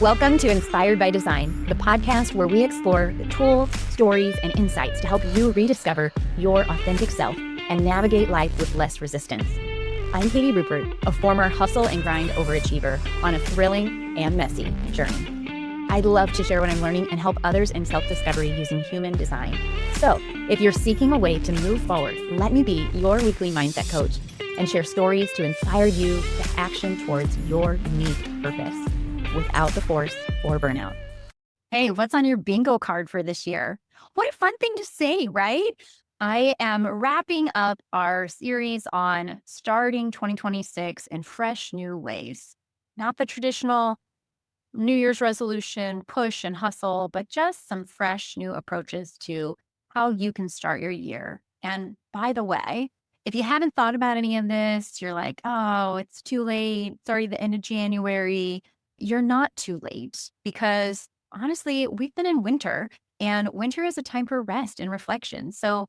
Welcome to Inspired by Design, the podcast where we explore the tools, stories, and insights to help you rediscover your authentic self and navigate life with less resistance. I'm Katie Rupert, a former hustle and grind overachiever on a thrilling and messy journey. I love to share what I'm learning and help others in self-discovery using human design. So if you're seeking a way to move forward, let me be your weekly mindset coach and share stories to inspire you to action towards your unique purpose without the force or burnout. Hey, what's on your bingo card for this year? What a fun thing to say, right? I am wrapping up our series on starting 2026 in fresh new ways. Not the traditional New Year's resolution, push and hustle, but just some fresh new approaches to how you can start your year. And by the way, if you haven't thought about any of this, you're like, oh, it's too late. It's already the end of January. You're not too late because honestly, we've been in winter and winter is a time for rest and reflection. So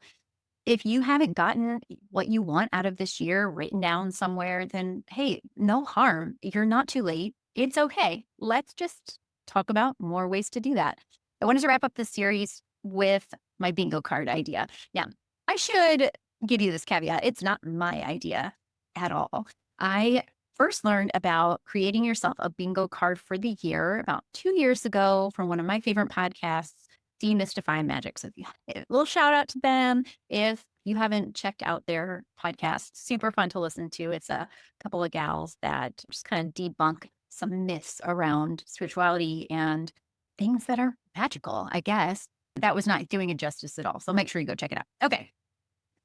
if you haven't gotten what you want out of this year written down somewhere, then hey, no harm. You're not too late. It's okay. Let's just talk about more ways to do that. I wanted to wrap up this series with my bingo card idea. Now, I should give you this caveat. It's not my idea at all. I first learned about creating yourself a bingo card for the year about 2 years ago from one of my favorite podcasts, Demystifying Magic. So a little shout out to them. If you haven't checked out their podcast, super fun to listen to. It's a couple of gals that just kind of debunk some myths around spirituality and things that are magical, I guess. That was not doing it justice at all. So make sure you go check it out. Okay.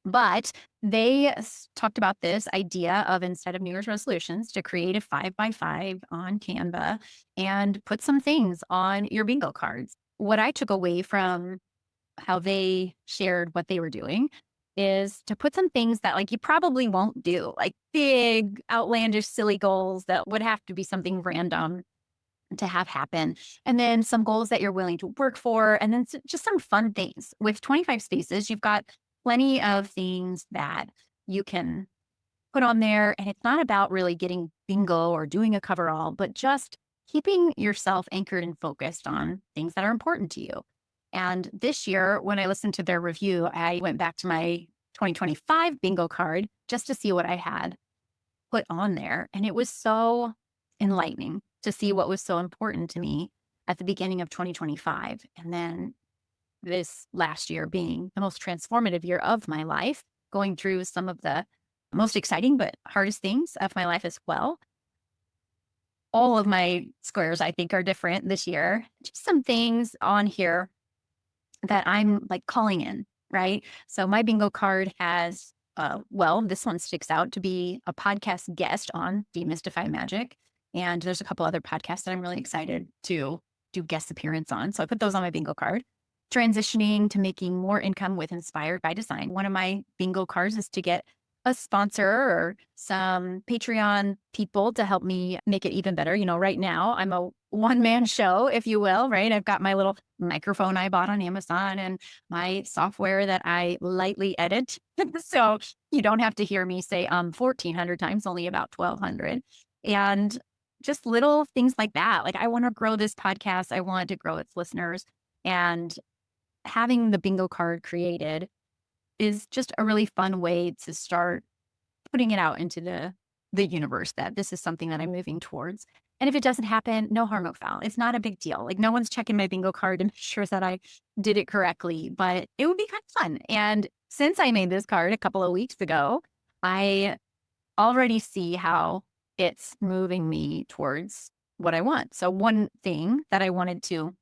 But they talked about this idea of instead of New Year's resolutions to create a 5x5 on Canva and put some things on your bingo cards. What I took away from how they shared what they were doing is to put some things that like you probably won't do, like big, outlandish, silly goals that would have to be something random to have happen. And then some goals that you're willing to work for. And then just some fun things. With 25 spaces, you've got plenty of things that you can put on there. And it's not about really getting bingo or doing a coverall, but just keeping yourself anchored and focused on things that are important to you. And this year, when I listened to their review, I went back to my 2025 bingo card just to see what I had put on there. And it was so enlightening to see what was so important to me at the beginning of 2025. And then this last year being the most transformative year of my life, going through some of the most exciting but hardest things of my life as well. All of my squares, I think, are different this year. Just some things on here that I'm like calling in, right? So my bingo card has, this one sticks out to be a podcast guest on Demystifying Magic. And there's a couple other podcasts that I'm really excited to do guest appearance on. So I put those on my bingo card. Transitioning to making more income with Inspired by Design. One of my bingo cards is to get a sponsor or some Patreon people to help me make it even better. You know, right now I'm a one-man show, if you will, right? I've got my little microphone I bought on Amazon and my software that I lightly edit. So you don't have to hear me say 1,400 times, only about 1,200. And just little things like that. Like I want to grow this podcast. I want to grow its listeners. And having the bingo card created is just a really fun way to start putting it out into the universe that this is something that I'm moving towards. And if it doesn't happen, no harm, no foul. It's not a big deal. Like no one's checking my bingo card to make sure that I did it correctly, but it would be kind of fun. And since I made this card a couple of weeks ago, I already see how it's moving me towards what I want. So one thing that I wanted to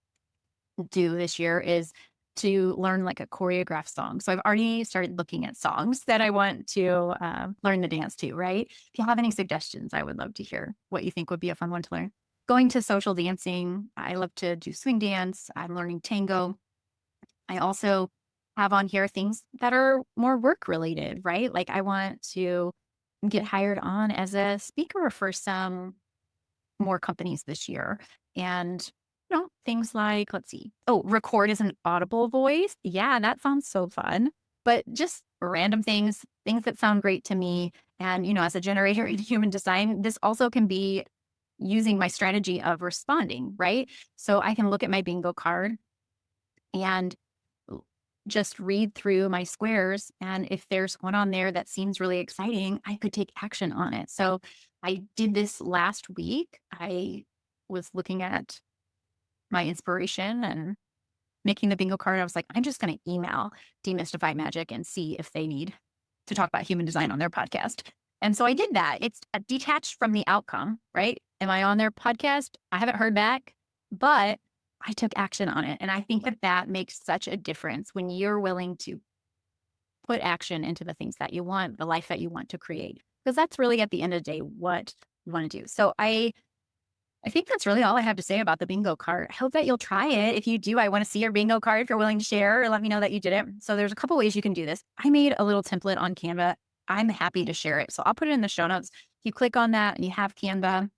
do this year is to learn like a choreographed song. So I've already started looking at songs that I want to learn the dance to, right? If you have any suggestions, I would love to hear what you think would be a fun one to learn. Going to social dancing. I love to do swing dance. I'm learning tango. I also have on here things that are more work related, right? Like I want to get hired on as a speaker for some more companies this year. And things like, let's see. Oh, record as an audible voice. Yeah, that sounds so fun. But just random things that sound great to me. And, as a generator in human design, this also can be using my strategy of responding, right? So I can look at my bingo card and just read through my squares. And if there's one on there that seems really exciting, I could take action on it. So I did this last week. I was looking at my inspiration and making the bingo card. I was like, I'm just going to email Demystify Magic and see if they need to talk about human design on their podcast. And so I did that. It's detached from the outcome, right? Am I on their podcast? I haven't heard back, but I took action on it. And I think that that makes such a difference when you're willing to put action into the things that you want, the life that you want to create, because that's really at the end of the day what you want to do. So I think that's really all I have to say about the bingo card. I hope that you'll try it. If you do, I want to see your bingo card if you're willing to share, or let me know that you did it. So there's a couple ways you can do this. I made a little template on Canva. I'm happy to share it. So I'll put it in the show notes. If you click on that and you have Canva,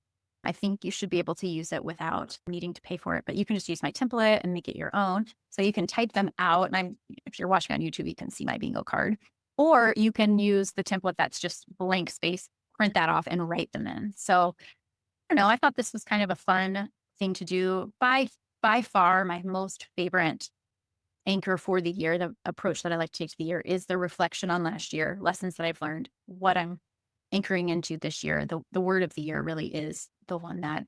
I think you should be able to use it without needing to pay for it, but you can just use my template and make it your own. So you can type them out. And if you're watching on YouTube, you can see my bingo card, or you can use the template that's just blank space, print that off and write them in. So I don't know. I thought this was kind of a fun thing to do. By far, my most favorite anchor for the year, the approach that I like to take to the year, is the reflection on last year, lessons that I've learned, what I'm anchoring into this year. The word of the year really is the one that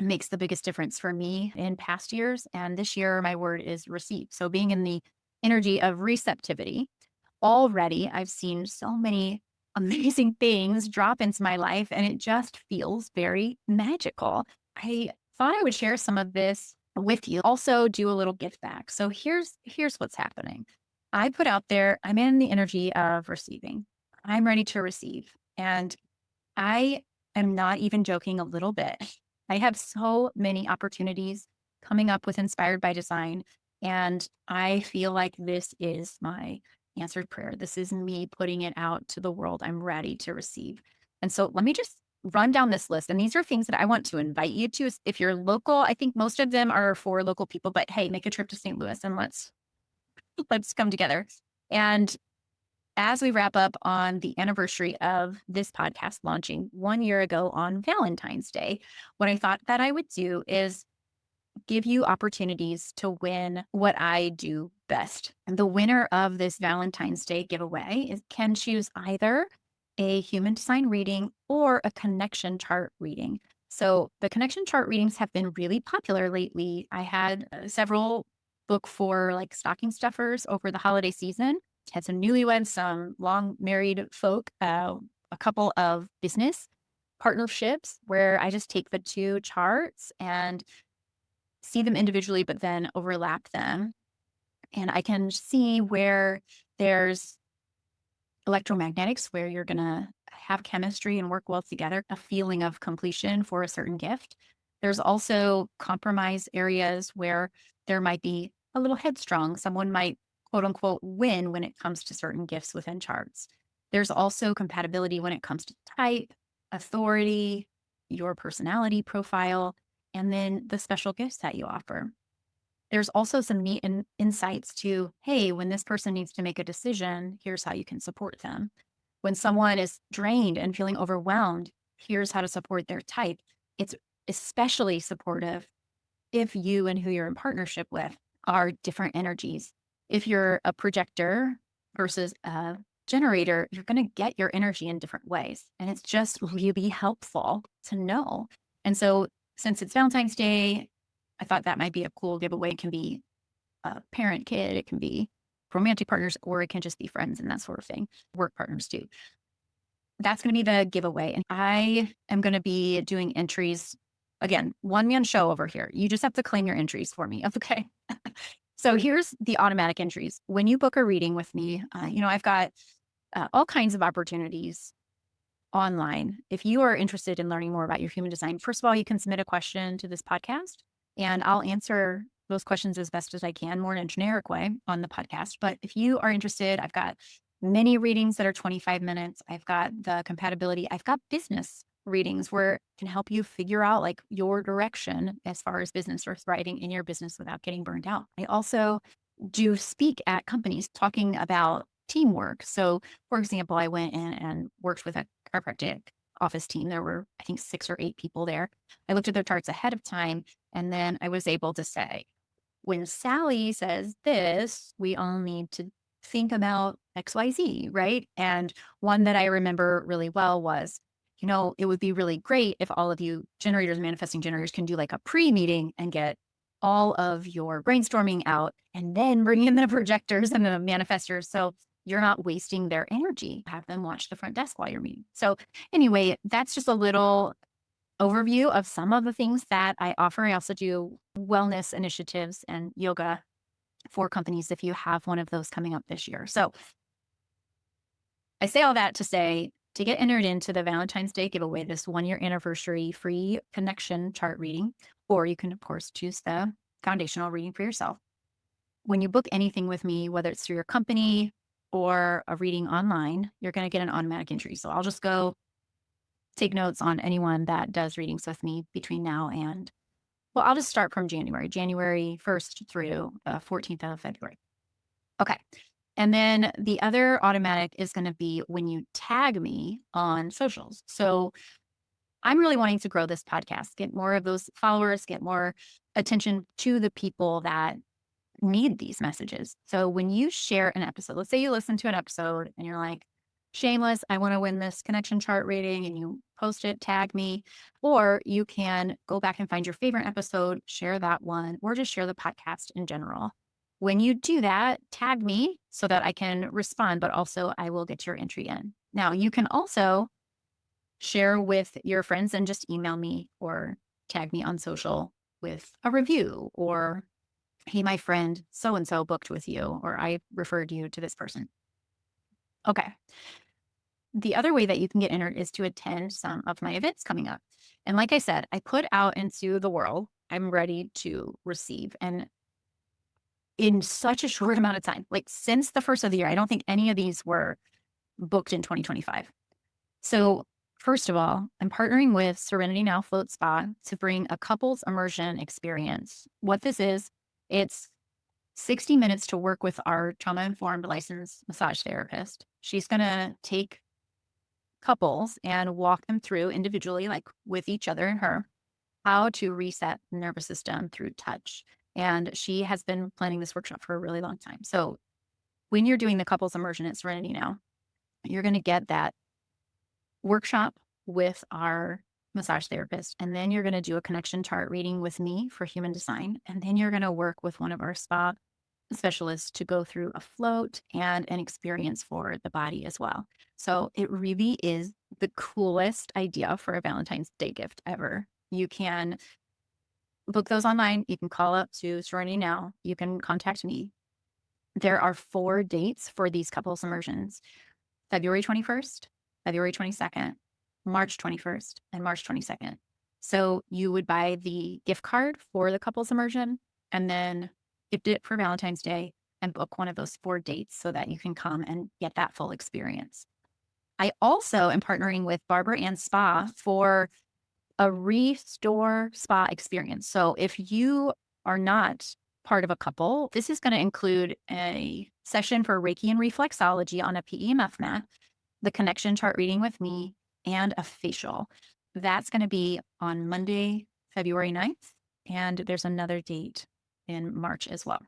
makes the biggest difference for me in past years. And this year, my word is receive. So being in the energy of receptivity, already I've seen so many amazing things drop into my life, and it just feels very magical. I thought I would share some of this with you. Also do a little gift back. So here's what's happening. I put out there, I'm in the energy of receiving. I'm ready to receive. And I am not even joking a little bit. I have so many opportunities coming up with Inspired by Design. And I feel like this is my answered prayer. This is me putting it out to the world. I'm ready to receive. And so let me just run down this list. And these are things that I want to invite you to. If you're local, I think most of them are for local people, but hey, make a trip to St. Louis and let's come together. And as we wrap up on the anniversary of this podcast launching 1 year ago on Valentine's Day, what I thought that I would do is give you opportunities to win what I do best. And the winner of this Valentine's Day giveaway can choose either a human design reading or a connection chart reading. So the connection chart readings have been really popular lately. I had several book for like stocking stuffers over the holiday season. Had some newlyweds, some long married folk, a couple of business partnerships where I just take the two charts and see them individually, but then overlap them. And I can see where there's electromagnetics, where you're going to have chemistry and work well together, a feeling of completion for a certain gift. There's also compromise areas where there might be a little headstrong. Someone might, quote unquote, win when it comes to certain gifts within charts. There's also compatibility when it comes to type, authority, your personality profile, and then the special gifts that you offer. There's also some neat insights to, hey, when this person needs to make a decision, here's how you can support them. When someone is drained and feeling overwhelmed, here's how to support their type. It's especially supportive if you and who you're in partnership with are different energies. If you're a projector versus a generator, you're going to get your energy in different ways. And it's just really helpful to know. And so since it's Valentine's Day, I thought that might be a cool giveaway. It can be a parent kid, it can be romantic partners, or it can just be friends and that sort of thing. Work partners too. That's going to be the giveaway. And I am going to be doing entries. Again, one-man show over here. You just have to claim your entries for me. Okay. So here's the automatic entries. When you book a reading with me, I've got all kinds of opportunities online. If you are interested in learning more about your human design, first of all, you can submit a question to this podcast and I'll answer those questions as best as I can, more in a generic way on the podcast. But if you are interested, I've got many readings that are 25 minutes. I've got the compatibility. I've got business readings where it can help you figure out like your direction as far as business or thriving in your business without getting burned out. I also do speak at companies talking about teamwork. So for example, I went in and worked with a chiropractic office team. There were, I think, 6 or 8 people there. I looked at their charts ahead of time, and then I was able to say, when Sally says this, we all need to think about XYZ, right? And one that I remember really well was, it would be really great if all of you generators, manifesting generators, can do like a pre-meeting and get all of your brainstorming out and then bring in the projectors and the manifestors. So you're not wasting their energy. Have them watch the front desk while you're meeting. So anyway, that's just a little overview of some of the things that I offer. I also do wellness initiatives and yoga for companies if you have one of those coming up this year. So I say all that to say, to get entered into the Valentine's Day giveaway, this 1-year anniversary free connection chart reading, or you can, of course, choose the foundational reading for yourself. When you book anything with me, whether it's through your company or a reading online, you're going to get an automatic entry. So I'll just go take notes on anyone that does readings with me between now and, well, I'll just start from January 1st through the 14th of February. Okay. And then the other automatic is going to be when you tag me on socials. So I'm really wanting to grow this podcast, get more of those followers, get more attention to the people that need these messages. So when you share an episode, let's say you listen to an episode and you're like, shameless, I want to win this connection chart rating, and you post it, tag me, or you can go back and find your favorite episode, share that one, or just share the podcast in general. When you do that, tag me so that I can respond, but also I will get your entry in. Now, you can also share with your friends and just email me or tag me on social with a review or, hey, my friend so-and-so booked with you, or I referred you to this person. Okay. The other way that you can get entered is to attend some of my events coming up. And like I said, I put out into the world, I'm ready to receive. And in such a short amount of time, like since the first of the year, I don't think any of these were booked in 2025. So first of all, I'm partnering with Serenity Now Float Spa to bring a couples immersion experience. What this is, it's 60 minutes to work with our trauma-informed licensed massage therapist. She's going to take couples and walk them through individually, like with each other and her, how to reset the nervous system through touch. And she has been planning this workshop for a really long time. So when you're doing the couples immersion at Serenity Now, you're going to get that workshop with our massage therapist. And then you're going to do a connection chart reading with me for human design. And then you're going to work with one of our spa specialists to go through a float and an experience for the body as well. So it really is the coolest idea for a Valentine's Day gift ever. You can book those online. You can call up to Serenity Now. You can contact me. There are 4 dates for these couples immersions: February 21st, February 22nd, March 21st, and March 22nd. So you would buy the gift card for the couples immersion and then gift it for Valentine's Day and book one of those 4 dates so that you can come and get that full experience. I also am partnering with Barbara Ann Spa for a restore spa experience. So if you are not part of a couple, this is going to include a session for Reiki and reflexology on a PEMF mat, the connection chart reading with me, and a facial. That's going to be on Monday, February 9th. And there's another date in March as well.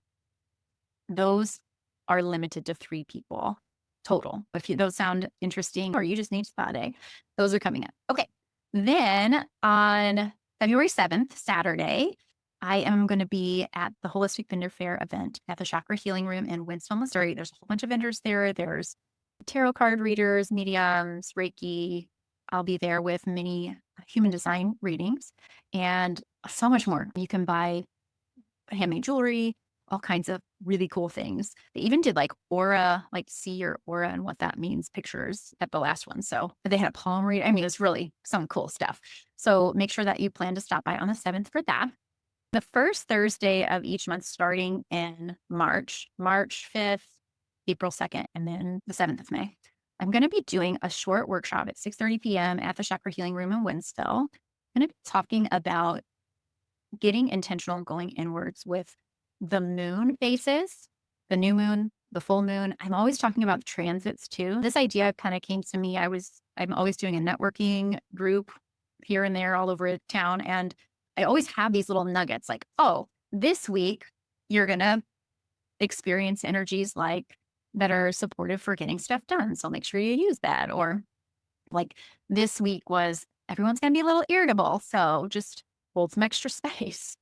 Those are limited to 3 people total. If those sound interesting or you just need spa day, those are coming up. Okay. Then on February 7th, Saturday, I am going to be at the Holistic Vendor Fair event at the Chakra Healing Room in Winston, Missouri. There's a whole bunch of vendors there. There's tarot card readers, mediums, Reiki. I'll be there with many human design readings and so much more. You can buy handmade jewelry, all kinds of really cool things. They even did like aura, like see your aura and what that means pictures at the last one. So they had a palm read. I mean, it was really some cool stuff. So make sure that you plan to stop by on the 7th for that. The first Thursday of each month, starting in March 5th, April 2nd, and then the 7th of May, I'm going to be doing a short workshop at 6:30 p.m. at the Chakra Healing Room in Winsville. I'm going to be talking about getting intentional, going inwards with the moon phases, the new moon, the full moon. I'm always talking about transits too. This idea kind of came to me. I I'm always doing a networking group here and there all over town. And I always have these little nuggets like, oh, this week you're going to experience energies like that are supportive for getting stuff done. So make sure you use that. Or like this week was everyone's going to be a little irritable. So just hold some extra space,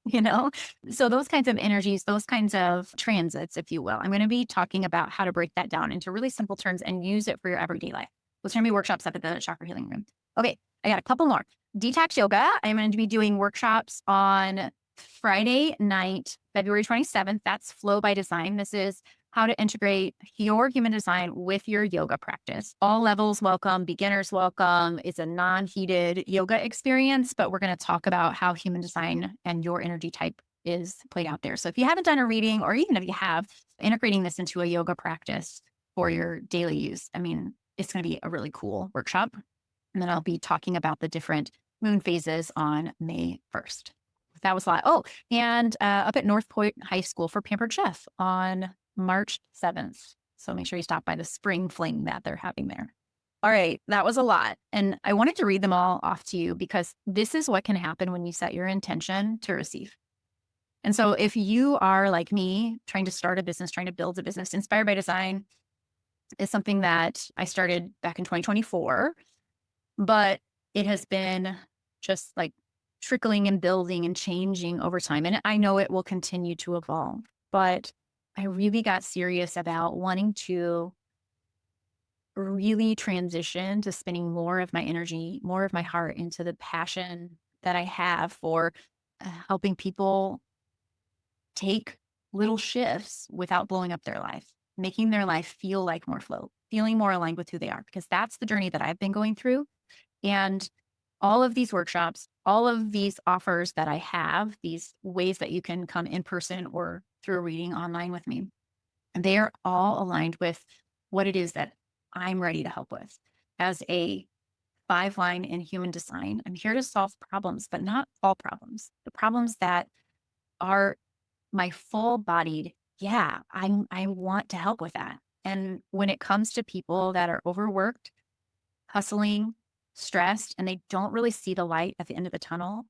So those kinds of energies, those kinds of transits, if you will, I'm going to be talking about how to break that down into really simple terms and use it for your everyday life. Those are going to be workshops up at the Chakra Healing Room. Okay, I got a couple more. Detox yoga. I'm going to be doing workshops on Friday night, February 27th. That's Flow by Design. This is how to integrate your human design with your yoga practice. All levels welcome, beginners welcome. It's a non-heated yoga experience, but we're going to talk about how human design and your energy type is played out there. So if you haven't done a reading, or even if you have, integrating this into a yoga practice for your daily use, it's going to be a really cool workshop. And then I'll be talking about the different moon phases on May 1st. That was a lot. Oh, and up at North Point High School for Pampered Chef on March 7th. So make sure you stop by the spring fling that they're having there. All right, that was a lot. And I wanted to read them all off to you because this is what can happen when you set your intention to receive. And so if you are like me, trying to start a business, trying to build a business, Inspired by Design is something that I started back in 2024, but it has been just like trickling and building and changing over time. And I know it will continue to evolve, but I really got serious about wanting to really transition to spending more of my energy, more of my heart into the passion that I have for helping people take little shifts without blowing up their life, making their life feel like more flow, feeling more aligned with who they are, because that's the journey that I've been going through. And all of these workshops, all of these offers that I have, these ways that you can come in person or through a reading online with me, they are all aligned with what it is that I'm ready to help with. As a 5-line in human design, I'm here to solve problems, but not all problems. The problems that are my full-bodied, I want to help with that. And when it comes to people that are overworked, hustling, stressed, and they don't really see the light at the end of the tunnel,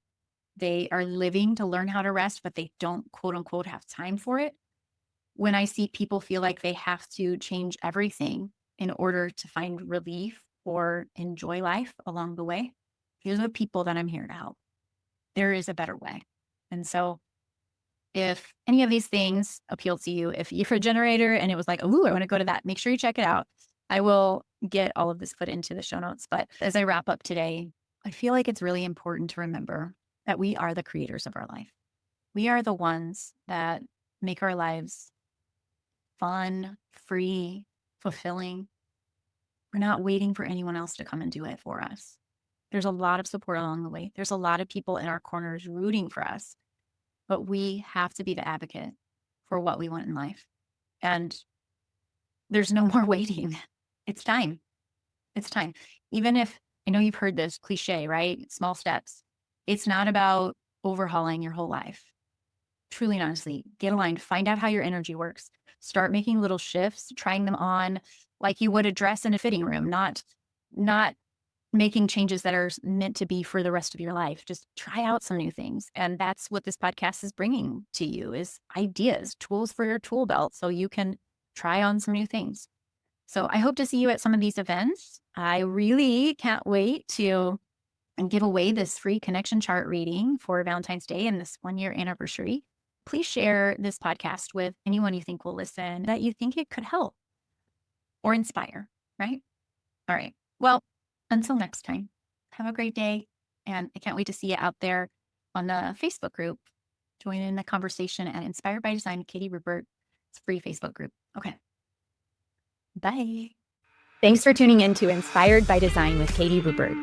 they are living to learn how to rest, but they don't, quote unquote, have time for it. When I see people feel like they have to change everything in order to find relief or enjoy life along the way, these are the people that I'm here to help. There is a better way. And so if any of these things appeal to you, if you're a generator and it was like, ooh, I want to go to that, make sure you check it out. I will get all of this put into the show notes. But as I wrap up today, I feel like it's really important to remember that we are the creators of our life. We are the ones that make our lives fun, free, fulfilling. We're not waiting for anyone else to come and do it for us. There's a lot of support along the way. There's a lot of people in our corners rooting for us, but we have to be the advocate for what we want in life. And there's no more waiting. It's time. It's time. Even if, I know you've heard this cliche, right? Small steps. It's not about overhauling your whole life. Truly and honestly, get aligned, find out how your energy works, start making little shifts, trying them on like you would a dress in a fitting room, not making changes that are meant to be for the rest of your life. Just try out some new things. And that's what this podcast is bringing to you, is ideas, tools for your tool belt so you can try on some new things. So I hope to see you at some of these events. I really can't wait to give away this free connection chart reading for Valentine's Day and this 1-year anniversary. Please share this podcast with anyone you think will listen, that you think it could help or inspire, right? All right. Well, until next time, have a great day. And I can't wait to see you out there on the Facebook group. Join in the conversation at Inspired by Design, Katie Rupert. It's a free Facebook group. Okay. Bye. Thanks for tuning in to Inspired by Design with Katie Rupert.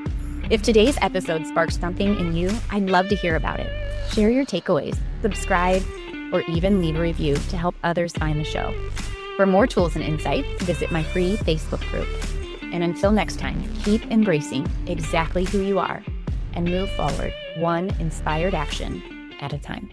If today's episode sparked something in you, I'd love to hear about it. Share your takeaways, subscribe, or even leave a review to help others find the show. For more tools and insights, visit my free Facebook group. And until next time, keep embracing exactly who you are and move forward one inspired action at a time.